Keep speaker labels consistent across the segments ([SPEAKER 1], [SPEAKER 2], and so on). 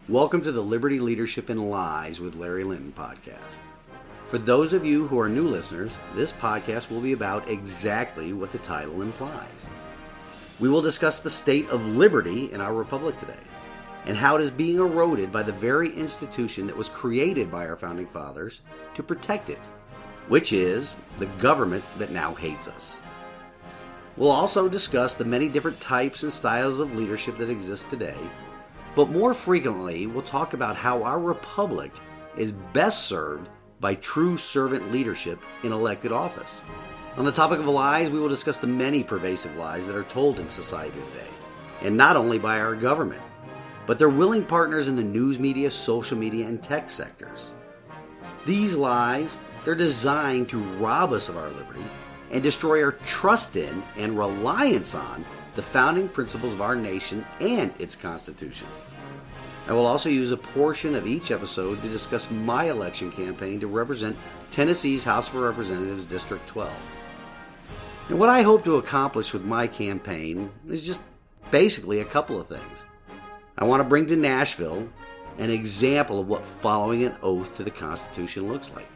[SPEAKER 1] Welcome to the Liberty, Leadership, and Lies with Larry Linton podcast. For those of you who are new listeners, this podcast will be about exactly what the title implies. We will discuss the state of liberty in our republic today and how it is being eroded by the very institution that was created by our founding fathers to protect it, which is the government that now hates us. We'll also discuss the many different types and styles of leadership that exist today. But more frequently, we'll talk about how our republic is best served by true servant leadership in elected office. On the topic of lies, we will discuss the many pervasive lies that are told in society today, and not only by our government, but their willing partners in the news media, social media, and tech sectors. These lies, they're designed to rob us of our liberty and destroy our trust in and reliance on the founding principles of our nation and its Constitution. I will also use a portion of each episode to discuss my election campaign to represent Tennessee's House of Representatives District 12. And what I hope to accomplish with my campaign is just basically a couple of things. I want to bring to Nashville an example of what following an oath to the Constitution looks like.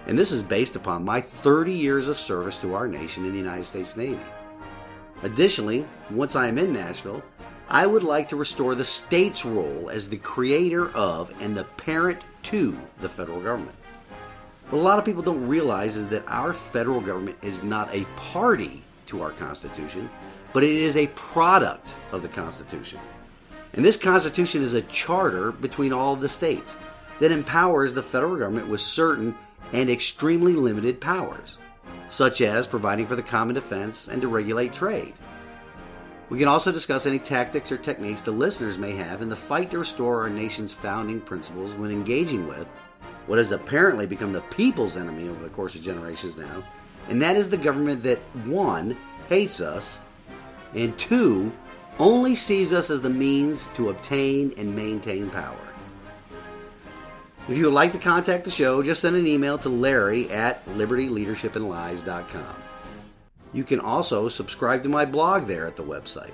[SPEAKER 1] And this is based upon my 30 years of service to our nation in the United States Navy. Additionally, once I am in Nashville, I would like to restore the state's role as the creator of and the parent to the federal government. What a lot of people don't realize is that our federal government is not a party to our Constitution, but it is a product of the Constitution. And this Constitution is a charter between all of the states that empowers the federal government with certain and extremely limited powers, such as providing for the common defense and to regulate trade. We can also discuss any tactics or techniques the listeners may have in the fight to restore our nation's founding principles when engaging with what has apparently become the people's enemy over the course of generations now, and that is the government that, one, hates us, and two, only sees us as the means to obtain and maintain power. If you would like to contact the show, just send an email to larry@libertyleadershipandlies.com. You can also subscribe to my blog there at the website.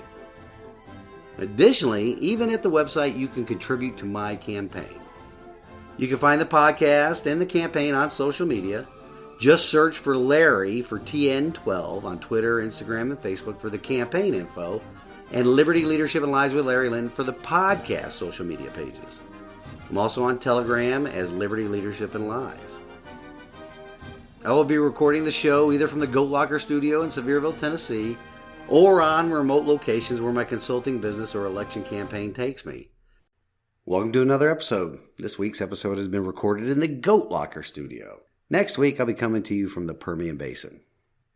[SPEAKER 1] Additionally, even at the website, you can contribute to my campaign. You can find the podcast and the campaign on social media. Just search for Larry for TN12 on Twitter, Instagram, and Facebook for the campaign info, and Liberty, Leadership, and Lies with Larry Linton for the podcast social media pages. I'm also on Telegram as Liberty, Leadership, and Lies. I will be recording the show either from the Goat Locker studio in Sevierville, Tennessee, or on remote locations where my consulting business or election campaign takes me. Welcome to another episode. This week's episode has been recorded in the Goat Locker studio. Next week, I'll be coming to you from the Permian Basin.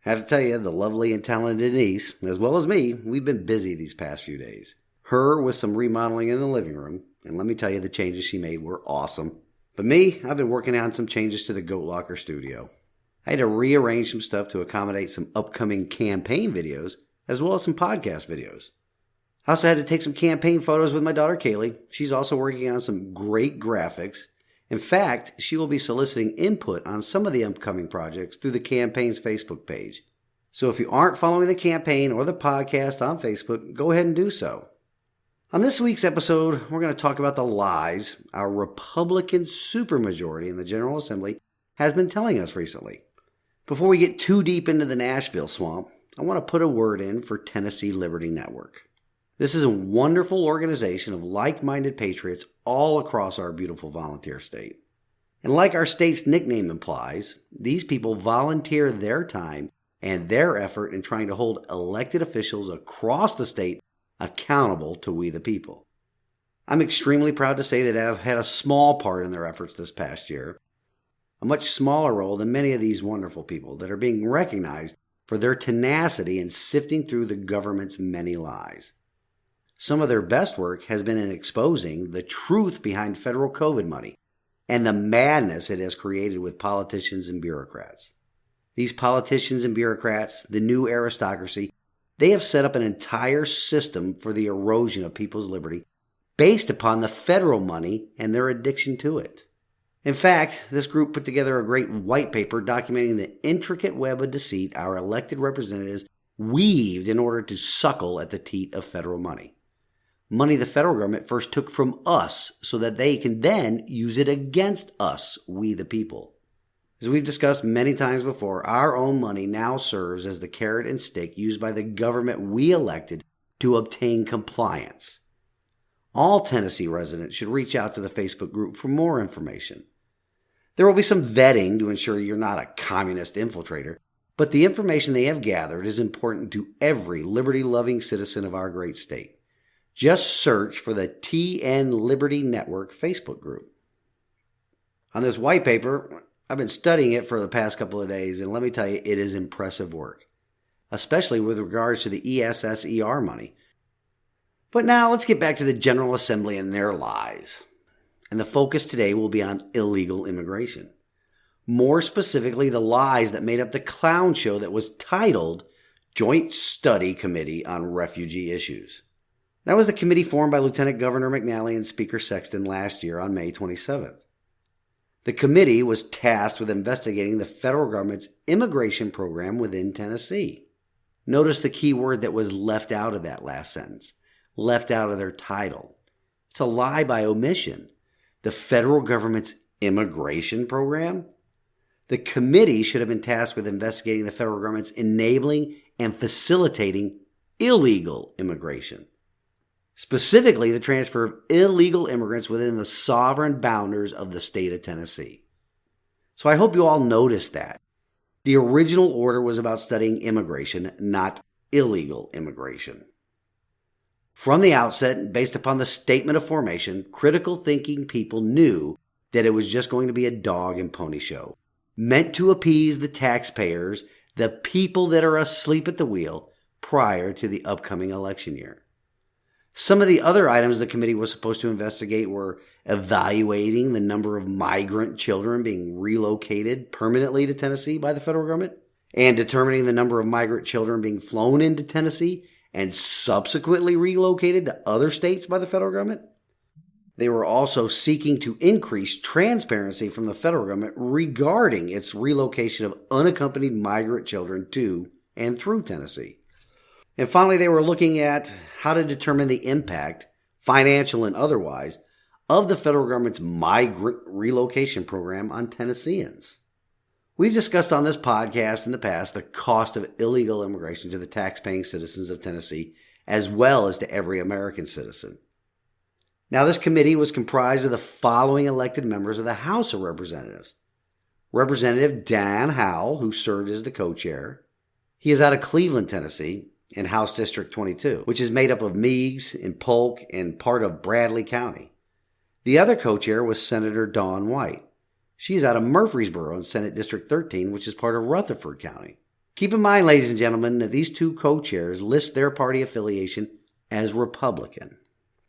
[SPEAKER 1] I have to tell you, the lovely and talented Denise, as well as me, we've been busy these past few days. Her with some remodeling in the living room, and let me tell you, the changes she made were awesome. But me, I've been working on some changes to the Goat Locker studio. I had to rearrange some stuff to accommodate some upcoming campaign videos, as well as some podcast videos. I also had to take some campaign photos with my daughter Kaylee. She's also working on some great graphics. In fact, she will be soliciting input on some of the upcoming projects through the campaign's Facebook page. So if you aren't following the campaign or the podcast on Facebook, go ahead and do so. On this week's episode, we're going to talk about the lies our Republican supermajority in the General Assembly has been telling us recently. Before we get too deep into the Nashville swamp, I want to put a word in for Tennessee Liberty Network. This is a wonderful organization of like-minded patriots all across our beautiful volunteer state. And like our state's nickname implies, these people volunteer their time and their effort in trying to hold elected officials across the state accountable to we the people. I'm extremely proud to say that I've had a small part in their efforts this past year, a much smaller role than many of these wonderful people that are being recognized for their tenacity in sifting through the government's many lies. Some of their best work has been in exposing the truth behind federal COVID money and the madness it has created with politicians and bureaucrats. These politicians and bureaucrats, the new aristocracy, they have set up an entire system for the erosion of people's liberty based upon the federal money and their addiction to it. In fact, this group put together a great white paper documenting the intricate web of deceit our elected representatives weaved in order to suckle at the teat of federal money. money the federal government first took from us so that they can then use it against us, we the people. As we've discussed many times before, our own money now serves as the carrot and stick used by the government we elected to obtain compliance. All Tennessee residents should reach out to the Facebook group for more information. There will be some vetting to ensure you're not a communist infiltrator, but the information they have gathered is important to every liberty-loving citizen of our great state. Just search for the TN Liberty Network Facebook group. On this white paper, I've been studying it for the past couple of days, and let me tell you, it is impressive work, especially with regards to the ESSER money. But now let's get back to the General Assembly and their lies. And the focus today will be on illegal immigration. More specifically, the lies that made up the clown show that was titled Joint Study Committee on Refugee Issues. That was the committee formed by Lieutenant Governor McNally and Speaker Sexton last year on May 27th. The committee was tasked with investigating the federal government's immigration program within Tennessee. Notice the key word that was left out of that last sentence, left out of their title. It's a lie by omission. The federal government's immigration program? The committee should have been tasked with investigating the federal government's enabling and facilitating illegal immigration. Specifically, the transfer of illegal immigrants within the sovereign boundaries of the state of Tennessee. So I hope you all noticed that. The original order was about studying immigration, not illegal immigration. From the outset, based upon the statement of formation, critical thinking people knew that it was just going to be a dog and pony show, meant to appease the taxpayers, the people that are asleep at the wheel, prior to the upcoming election year. Some of the other items the committee was supposed to investigate were evaluating the number of migrant children being relocated permanently to Tennessee by the federal government, and determining the number of migrant children being flown into Tennessee and subsequently relocated to other states by the federal government. They were also seeking to increase transparency from the federal government regarding its relocation of unaccompanied migrant children to and through Tennessee. And finally, they were looking at how to determine the impact, financial and otherwise, of the federal government's migrant relocation program on Tennesseans. We've discussed on this podcast in the past the cost of illegal immigration to the tax-paying citizens of Tennessee, as well as to every American citizen. Now, this committee was comprised of the following elected members of the House of Representatives. Representative Dan Howell, who served as the co-chair. He is out of Cleveland, Tennessee, in House District 22, which is made up of Meigs and Polk and part of Bradley County. The other co-chair was Senator Dawn White. She's out of Murfreesboro in Senate District 13, which is part of Rutherford County. Keep in mind, ladies and gentlemen, that these two co-chairs list their party affiliation as Republican.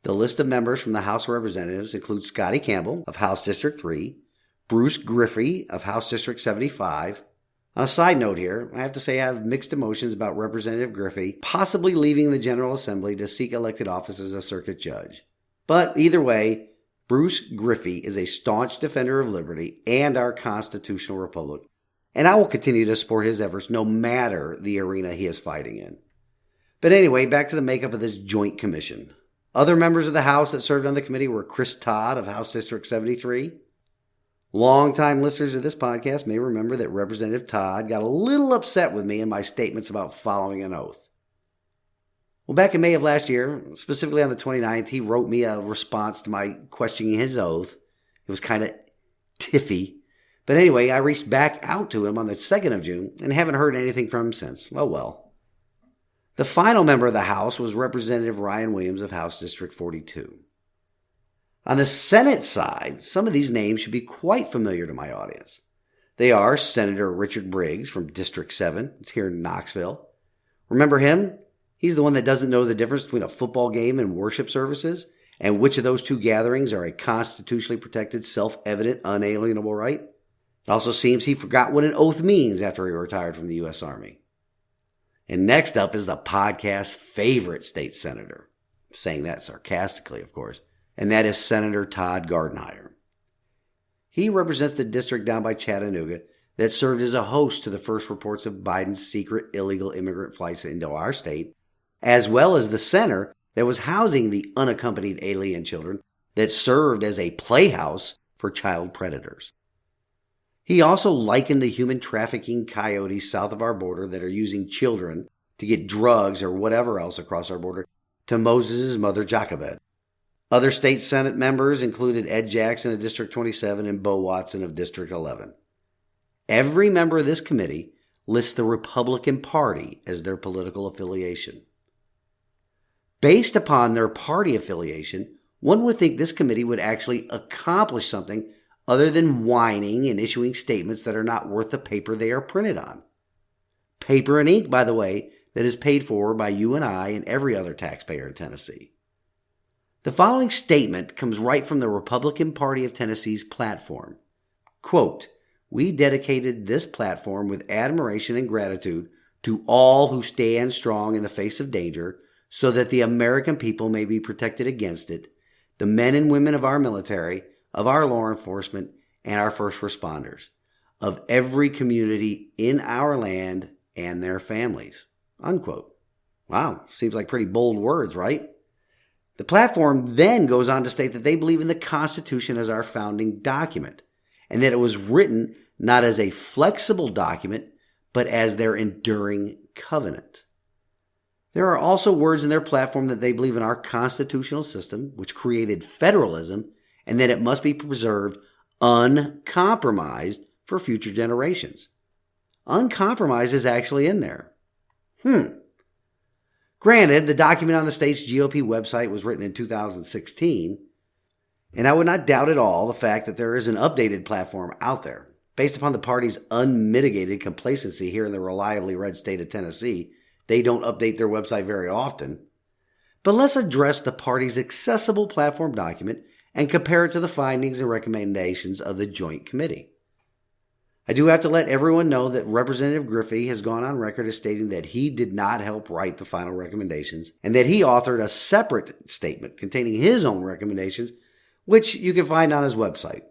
[SPEAKER 1] The list of members from the House of Representatives includes Scotty Campbell of House District 3, Bruce Griffey of House District 75. On a side note here, I have to say I have mixed emotions about Representative Griffey possibly leaving the General Assembly to seek elected office as a circuit judge. But either way, Bruce Griffey is a staunch defender of liberty and our constitutional republic, and I will continue to support his efforts no matter the arena he is fighting in. But anyway, back to the makeup of this joint commission. Other members of the House that served on the committee were Chris Todd of House District 73. Longtime listeners of this podcast may remember that Representative Todd got a little upset with me in my statements about following an oath. Well, back in May of last year, specifically on the 29th, he wrote me a response to my questioning his oath. It was kind of tiffy. But anyway, I reached back out to him on the 2nd of June and haven't heard anything from him since. Oh well. The final member of the House was Representative Ryan Williams of House District 42. On the Senate side, some of these names should be quite familiar to my audience. They are Senator Richard Briggs from District 7. It's here in Knoxville. Remember him? He's the one that doesn't know the difference between a football game and worship services, and which of those two gatherings are a constitutionally protected, self-evident, unalienable right. It also seems he forgot what an oath means after he retired from the U.S. Army. And next up is the podcast's favorite state senator. I'm saying that sarcastically, of course. And that is Senator Todd Gardenhire. He represents the district down by Chattanooga that served as a host to the first reports of Biden's secret illegal immigrant flights into our state, as well as the center that was housing the unaccompanied alien children that served as a playhouse for child predators. He also likened the human trafficking coyotes south of our border that are using children to get drugs or whatever else across our border to Moses' mother Jochebed. Other state Senate members included Ed Jackson of District 27 and Bo Watson of District 11. Every member of this committee lists the Republican Party as their political affiliation. Based upon their party affiliation, one would think this committee would actually accomplish something other than whining and issuing statements that are not worth the paper they are printed on. Paper and ink, by the way, that is paid for by you and I and every other taxpayer in Tennessee. The following statement comes right from the Republican Party of Tennessee's platform. Quote, "We dedicated this platform with admiration and gratitude to all who stand strong in the face of danger so that the American people may be protected against it, the men and women of our military, of our law enforcement, and our first responders, of every community in our land and their families." Unquote. Wow, seems like pretty bold words, right? The platform then goes on to state that they believe in the Constitution as our founding document, and that it was written not as a flexible document, but as their enduring covenant. There are also words in their platform that they believe in our constitutional system, which created federalism, and that it must be preserved uncompromised for future generations. Uncompromised is actually in there. Granted, the document on the state's GOP website was written in 2016, and I would not doubt at all the fact that there is an updated platform out there. Based upon the party's unmitigated complacency here in the reliably red state of Tennessee, they don't update their website very often. But let's address the party's accessible platform document and compare it to the findings and recommendations of the Joint Committee. I do have to let everyone know that Representative Griffey has gone on record as stating that he did not help write the final recommendations and that he authored a separate statement containing his own recommendations, which you can find on his website.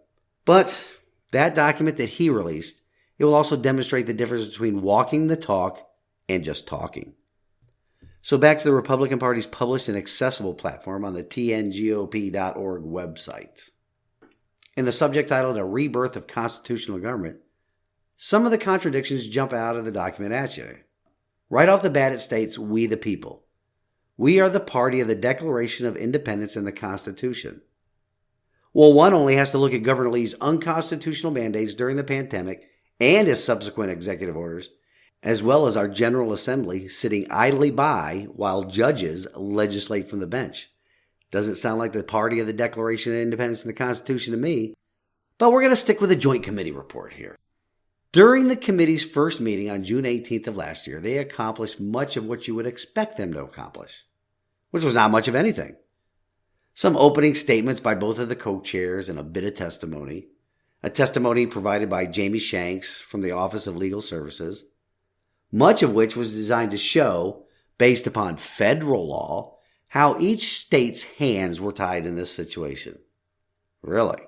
[SPEAKER 1] But that document that he released, it will also demonstrate the difference between walking the talk and just talking. So back to the Republican Party's published and accessible platform on the tngop.org website. In the subject titled A Rebirth of Constitutional Government, some of the contradictions jump out of the document at you. Right off the bat, it states, "We the people. We are the party of the Declaration of Independence and the Constitution." Well, one only has to look at Governor Lee's unconstitutional mandates during the pandemic and his subsequent executive orders, as well as our General Assembly sitting idly by while judges legislate from the bench. Doesn't sound like the party of the Declaration of Independence and the Constitution to me, but we're going to stick with the Joint Committee report here. During the committee's first meeting on June 18th of last year, they accomplished much of what you would expect them to accomplish, which was not much of anything. Some opening statements by both of the co-chairs and a bit of testimony. A testimony provided by Jamie Shanks from the Office of Legal Services, much of which was designed to show, based upon federal law, how each state's hands were tied in this situation. Really?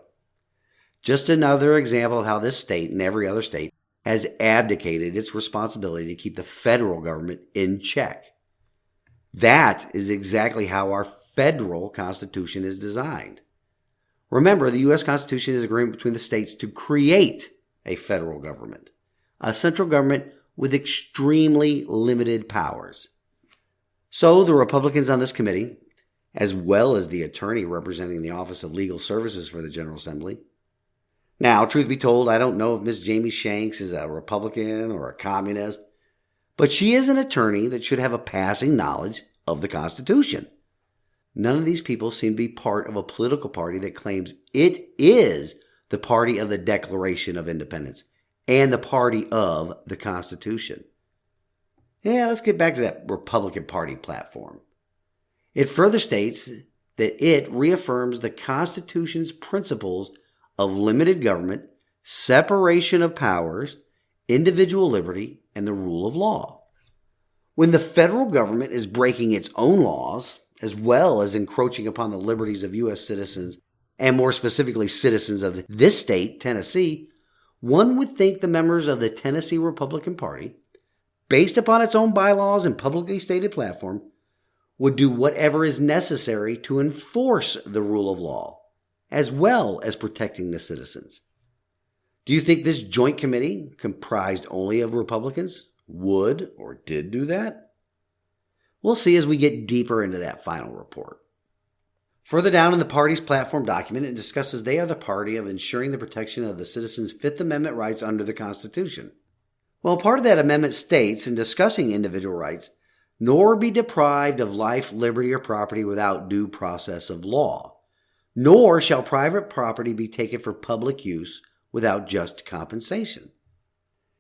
[SPEAKER 1] Just another example of how this state and every other state has abdicated its responsibility to keep the federal government in check. That is exactly how our federal Constitution is designed. Remember, the U.S. Constitution is an agreement between the states to create a federal government, a central government with extremely limited powers. So the Republicans on this committee, as well as the attorney representing the Office of Legal Services for the General Assembly. Now, truth be told, I don't know if Ms. Jamie Shanks is a Republican or a communist, but she is an attorney that should have a passing knowledge of the Constitution. None of these people seem to be part of a political party that claims it is the party of the Declaration of Independence and the party of the Constitution. Yeah, let's get back to that Republican Party platform. It further states that it reaffirms the Constitution's principles of limited government, separation of powers, individual liberty, and the rule of law. When the federal government is breaking its own laws, as well as encroaching upon the liberties of U.S. citizens, and more specifically citizens of this state, Tennessee, one would think the members of the Tennessee Republican Party, based upon its own bylaws and publicly stated platform, would do whatever is necessary to enforce the rule of law, as well as protecting the citizens. Do you think this joint committee, comprised only of Republicans, would or did do that? We'll see as we get deeper into that final report. Further down in the party's platform document, it discusses they are the party of ensuring the protection of the citizens' Fifth Amendment rights under the Constitution. Well, part of that amendment states, in discussing individual rights, nor be deprived of life, liberty, or property without due process of law, nor shall private property be taken for public use without just compensation.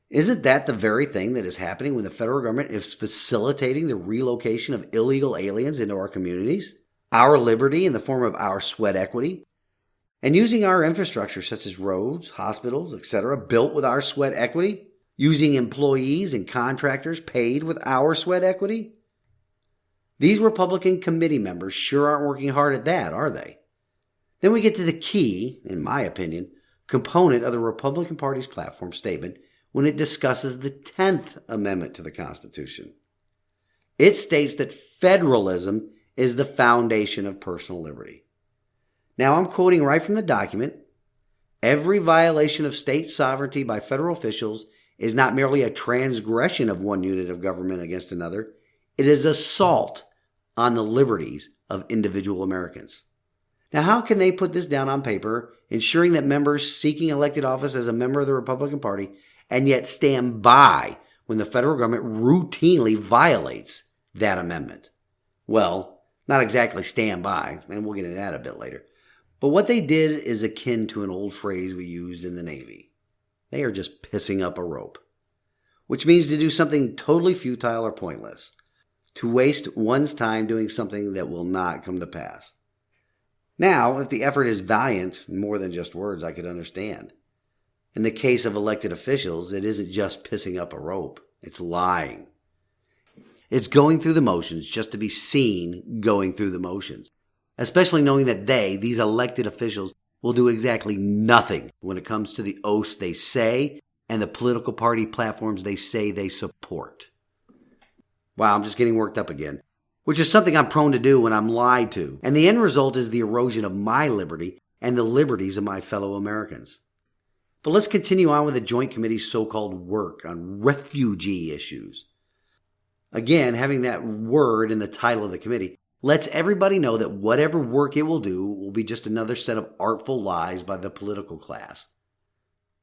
[SPEAKER 1] Isn't that the very thing that is happening when the federal government is facilitating the relocation of illegal aliens into our communities, our liberty in the form of our sweat equity, and using our infrastructure such as roads, hospitals, etc., built with our sweat equity, using employees and contractors paid with our sweat equity? These Republican committee members sure aren't working hard at that, are they? Then we get to the key, in my opinion, component of the Republican Party's platform statement when it discusses the 10th Amendment to the Constitution. It states that federalism is the foundation of personal liberty. Now, I'm quoting right from the document. Every violation of state sovereignty by federal officials is not merely a transgression of one unit of government against another. It is assault on the liberties of individual Americans. Now, how can they put this down on paper, ensuring that members seeking elected office as a member of the Republican Party, and yet stand by when the federal government routinely violates that amendment? Well, not exactly stand by, and we'll get into that a bit later. But what they did is akin to an old phrase we used in the Navy. They are just pissing up a rope, which means to do something totally futile or pointless, to waste one's time doing something that will not come to pass. Now, if the effort is valiant, more than just words, I could understand. In the case of elected officials, it isn't just pissing up a rope, it's lying. It's going through the motions just to be seen going through the motions, especially knowing that these elected officials, will do exactly nothing when it comes to the oaths they say and the political party platforms they say they support. Wow, I'm just getting worked up again, which is something I'm prone to do when I'm lied to, and the end result is the erosion of my liberty and the liberties of my fellow Americans. But let's continue on with the Joint Committee's so-called work on refugee issues. Again, having that word in the title of the committee lets everybody know that whatever work it will do will be just another set of artful lies by the political class.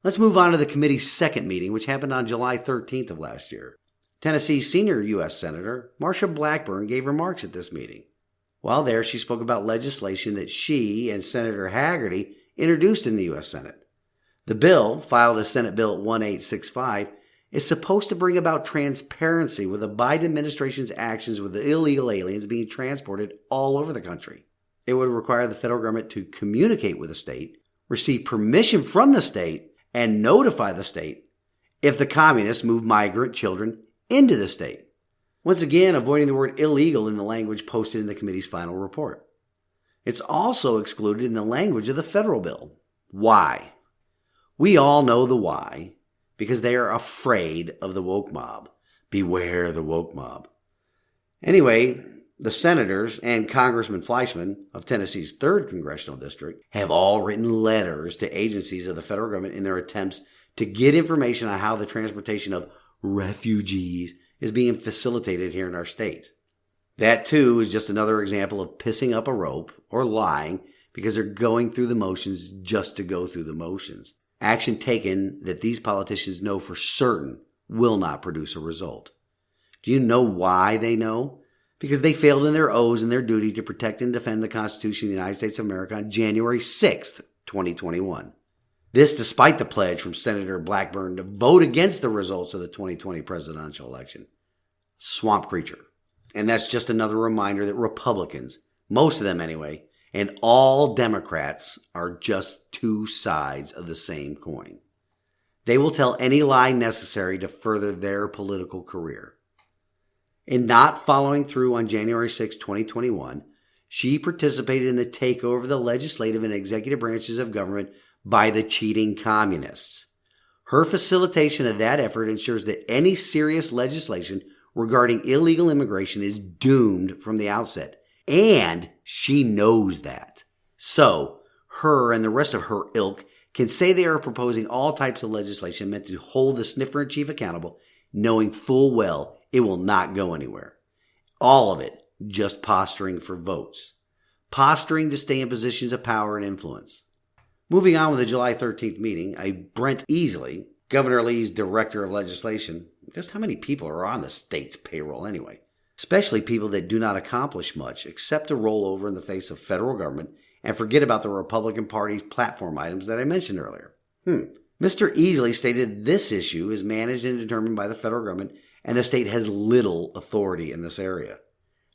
[SPEAKER 1] Let's move on to the committee's second meeting, which happened on July 13th of last year. Tennessee's senior U.S. Senator, Marsha Blackburn, gave remarks at this meeting. While there, she spoke about legislation that she and Senator Hagerty introduced in the U.S. Senate. The bill, filed as Senate Bill 1865, is supposed to bring about transparency with the Biden administration's actions with the illegal aliens being transported all over the country. It would require the federal government to communicate with the state, receive permission from the state, and notify the state if the communists move migrant children into the state. Once again, avoiding the word illegal in the language posted in the committee's final report. It's also excluded in the language of the federal bill. Why? We all know the why, because they are afraid of the woke mob. Beware the woke mob. Anyway, the senators and Congressman Fleischman of Tennessee's 3rd Congressional District have all written letters to agencies of the federal government in their attempts to get information on how the transportation of refugees is being facilitated here in our state. That, too, is just another example of pissing up a rope or lying because they're going through the motions just to go through the motions. Action taken that these politicians know for certain will not produce a result. Do you know why they know? Because they failed in their oaths and their duty to protect and defend the Constitution of the United States of America on January 6th, 2021. This despite the pledge from Senator Blackburn to vote against the results of the 2020 presidential election. Swamp creature. And that's just another reminder that Republicans, most of them anyway, and all Democrats are just two sides of the same coin. They will tell any lie necessary to further their political career. In not following through on January 6, 2021, she participated in the takeover of the legislative and executive branches of government by the cheating communists. Her facilitation of that effort ensures that any serious legislation regarding illegal immigration is doomed from the outset, and she knows that. So, her and the rest of her ilk can say they are proposing all types of legislation meant to hold the sniffer-in-chief accountable, knowing full well it will not go anywhere. All of it just posturing for votes. Posturing to stay in positions of power and influence. Moving on with the July 13th meeting, Brent Easley, Governor Lee's director of legislation, just how many people are on the state's payroll anyway? Especially people that do not accomplish much except to roll over in the face of federal government and forget about the Republican Party's platform items that I mentioned earlier. Mr. Easley stated this issue is managed and determined by the federal government and the state has little authority in this area.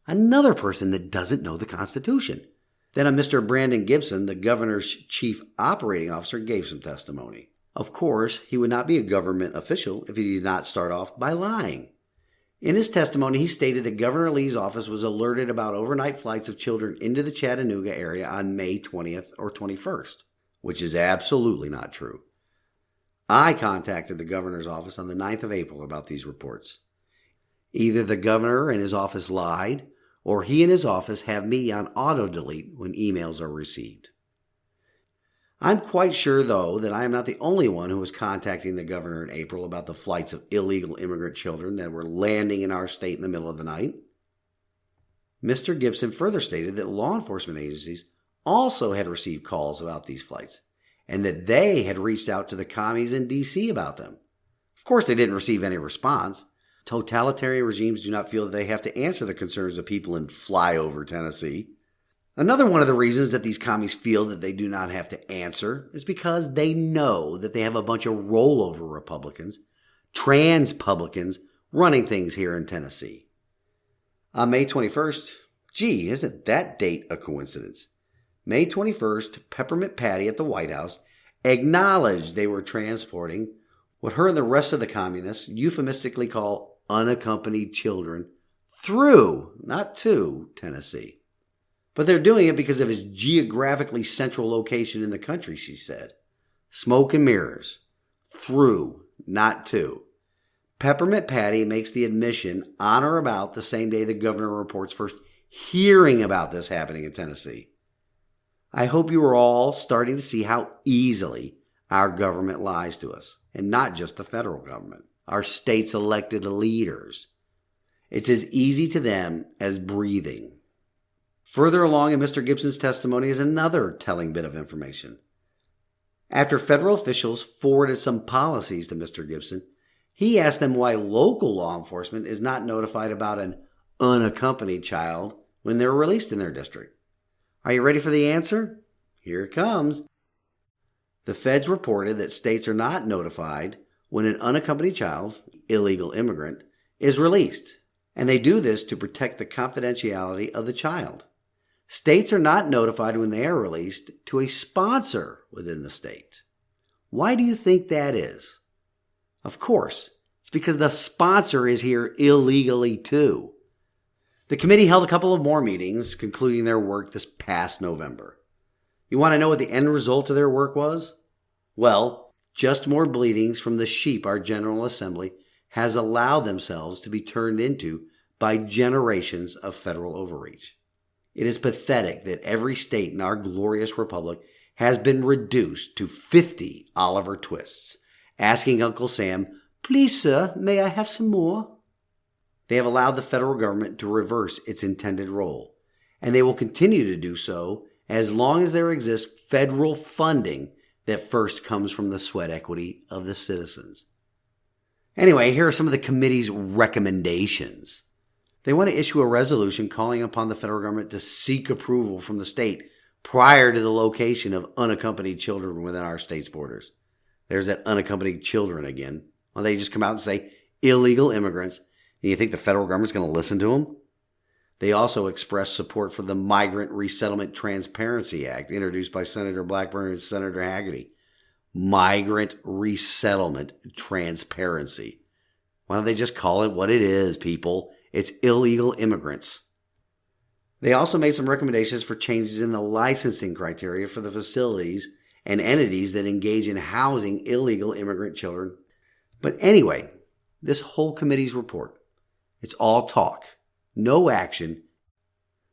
[SPEAKER 1] Another person that doesn't know the Constitution. Then a Mr. Brandon Gibson, the governor's chief operating officer, gave some testimony. Of course, he would not be a government official if he did not start off by lying. In his testimony, he stated that Governor Lee's office was alerted about overnight flights of children into the Chattanooga area on May 20th or 21st, which is absolutely not true. I contacted the governor's office on the 9th of April about these reports. Either the governor and his office lied, or he and his office have me on auto-delete when emails are received. I'm quite sure, though, that I am not the only one who was contacting the governor in April about the flights of illegal immigrant children that were landing in our state in the middle of the night. Mr. Gibson further stated that law enforcement agencies also had received calls about these flights, and that they had reached out to the commies in D.C. about them. Of course, they didn't receive any response. Totalitarian regimes do not feel that they have to answer the concerns of people in flyover Tennessee. Another one of the reasons that these commies feel that they do not have to answer is because they know that they have a bunch of rollover Republicans, Transpublicans, running things here in Tennessee. On May 21st, gee, isn't that date a coincidence? May 21st, Peppermint Patty at the White House acknowledged they were transporting what her and the rest of the communists euphemistically call unaccompanied children through, not to, Tennessee. But they're doing it because of its geographically central location in the country, she said. Smoke and mirrors. Through, not to. Peppermint Patty makes the admission on or about the same day the governor reports first hearing about this happening in Tennessee. I hope you are all starting to see how easily our government lies to us, and not just the federal government, our state's elected leaders. It's as easy to them as breathing. Further along in Mr. Gibson's testimony is another telling bit of information. After federal officials forwarded some policies to Mr. Gibson, he asked them why local law enforcement is not notified about an unaccompanied child when they're released in their district. Are you ready for the answer? Here it comes. The feds reported that states are not notified when an unaccompanied child, illegal immigrant, is released, and they do this to protect the confidentiality of the child. States are not notified when they are released to a sponsor within the state. Why do you think that is? Of course, it's because the sponsor is here illegally too. The committee held a couple of more meetings, concluding their work this past November. You want to know what the end result of their work was? Well, just more bleedings from the sheep our General Assembly has allowed themselves to be turned into by generations of federal overreach. It is pathetic that every state in our glorious republic has been reduced to 50 Oliver Twists, asking Uncle Sam, "Please, sir, may I have some more?" They have allowed the federal government to reverse its intended role, and they will continue to do so as long as there exists federal funding that first comes from the sweat equity of the citizens. Anyway, here are some of the committee's recommendations. They want to issue a resolution calling upon the federal government to seek approval from the state prior to the location of unaccompanied children within our state's borders. There's that unaccompanied children again. Well, they just come out and say illegal immigrants, and you think the federal government's going to listen to them? They also expressed support for the Migrant Resettlement Transparency Act introduced by Senator Blackburn and Senator Hagerty. Migrant Resettlement Transparency. Why don't they just call it what it is, people? It's illegal immigrants. They also made some recommendations for changes in the licensing criteria for the facilities and entities that engage in housing illegal immigrant children. But anyway, this whole committee's report It's all talk, no action.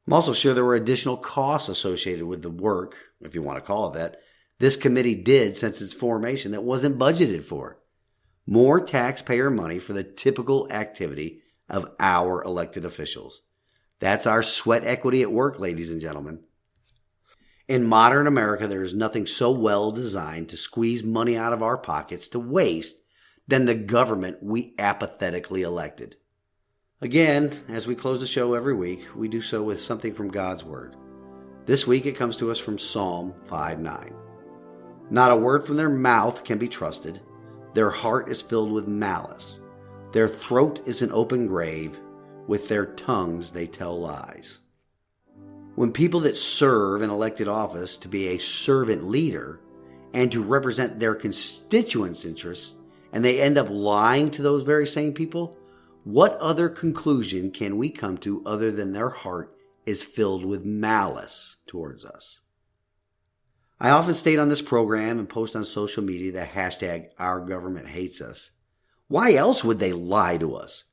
[SPEAKER 1] I'm also sure there were additional costs associated with the work, if you want to call it that, this committee did since its formation that wasn't budgeted for. More taxpayer money for the typical activity of our elected officials. That's our sweat equity at work, ladies and gentlemen. In modern America, there is nothing so well designed to squeeze money out of our pockets to waste than the government we apathetically elected. Again, as we close the show every week, we do so with something from God's Word. This week it comes to us from Psalm 5:9. Not a word from their mouth can be trusted. Their heart is filled with malice. Their throat is an open grave. With their tongues they tell lies. When people that serve in elected office to be a servant leader and to represent their constituents' interests, and they end up lying to those very same people, what other conclusion can we come to other than their heart is filled with malice towards us? I often state on this program and post on social media the hashtag #OurGovernmentHatesUs. Why else would they lie to us?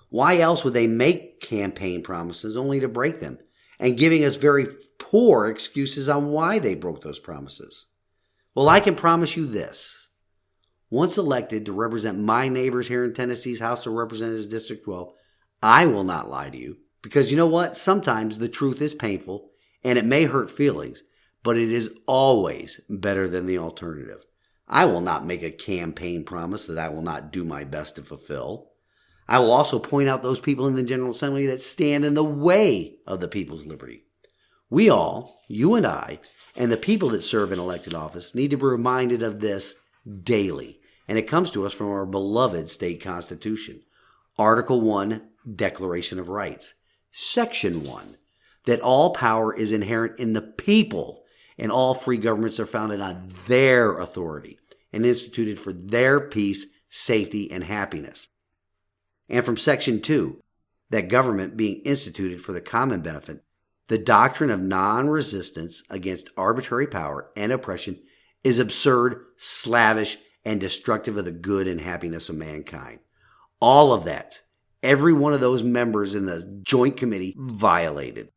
[SPEAKER 1] Why else would they make campaign promises only to break them and giving us very poor excuses on why they broke those promises? Well, I can promise you this. Once elected to represent my neighbors here in Tennessee's House of Representatives District 12, I will not lie to you because you know what? Sometimes the truth is painful and it may hurt feelings, but it is always better than the alternative. I will not make a campaign promise that I will not do my best to fulfill. I will also point out those people in the General Assembly that stand in the way of the people's liberty. We all, you and I, and the people that serve in elected office need to be reminded of this daily. And it comes to us from our beloved state constitution. Article 1, Declaration of Rights. Section 1, that all power is inherent in the people, and all free governments are founded on their authority and instituted for their peace, safety, and happiness. And from Section 2, that government being instituted for the common benefit, the doctrine of non-resistance against arbitrary power and oppression is absurd, slavish, and destructive of the good and happiness of mankind. All of that, every one of those members in the Joint Committee violated.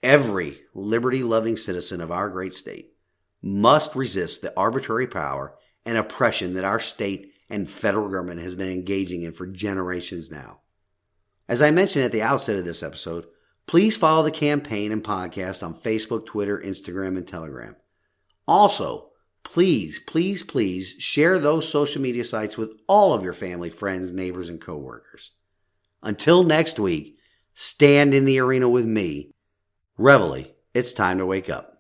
[SPEAKER 1] Every liberty-loving citizen of our great state must resist the arbitrary power and oppression that our state and federal government has been engaging in for generations now. As I mentioned at the outset of this episode, please follow the campaign and podcast on Facebook, Twitter, Instagram, and Telegram. Also, please share those social media sites with all of your family, friends, neighbors, and coworkers. Until next week, stand in the arena with me. Reveille, it's time to wake up.